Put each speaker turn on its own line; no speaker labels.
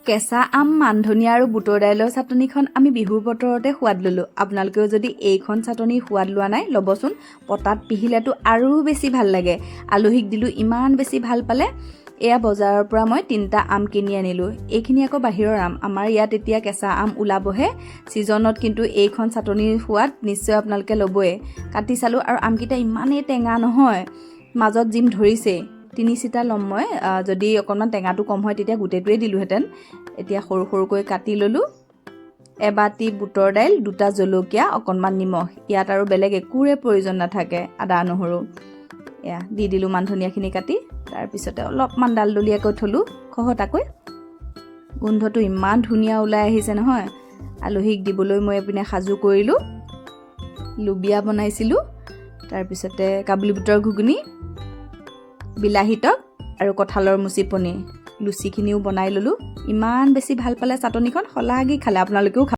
কেঁচা আম মানধনিয়া আৰু বুটৰ দাইলৰ চাটনিখন আমি বিহুৰ বতৰতে সোৱাদ ল'লোঁ। আপোনালোকেও যদি এইখন চাটনি সোৱাদ লোৱা নাই ল'বচোন। পতাত পিহিলেতো আৰু বেছি ভাল লাগে। আলহীক দিলোঁ, ইমান বেছি ভাল পালে। এয়া বজাৰৰ পৰা মই 3টা আম কিনি আনিলোঁ। এইখিনি আকৌ বাহিৰৰ আম, আমাৰ ইয়াত এতিয়া কেঁচা আম ওলাবহে ছিজনত, কিন্তু এইখন চাটনিৰ সোৱাদ নিশ্চয় আপোনালোকে ল'বই। কাটি চালোঁ আৰু আমকেইটা ইমানেই টেঙা নহয়, মাজত জিম ধৰিছেই। 3 চিটা ল'ম মই, যদি অকণমান টেঙাটো কম হয় তেতিয়া গোটেইটোৱে দিলোঁহেঁতেন। এতিয়া সৰু সৰুকৈ কাটি ল'লোঁ। এবাটি বুটৰ দাইল, 2টা জলকীয়া, অকণমান নিমখ। ইয়াত আৰু বেলেগ একোৰে প্ৰয়োজন নাথাকে, আদা নহৰু। এয়া দি দিলোঁ মানধনিয়াখিনি কাটি। তাৰপিছতে অলপমান ডালডলীয়াকৈ থলোঁ খহটাকৈ। গোন্ধটো ইমান ধুনীয়া ওলাই আহিছে নহয়। আলহীক দিবলৈ মই এইপিনে সাজু কৰিলোঁ। লুবিয়া বনাইছিলোঁ, তাৰপিছতে কাবুলী বুটৰ ঘুগুনি, বিলাহী টক আৰু কঁঠালৰ মুচি পনীৰ। লুচিখিনিও বনাই ল'লোঁ। ইমান বেছি ভাল পালে চাটনিখন, শলাগি খালে। আপোনালোকেও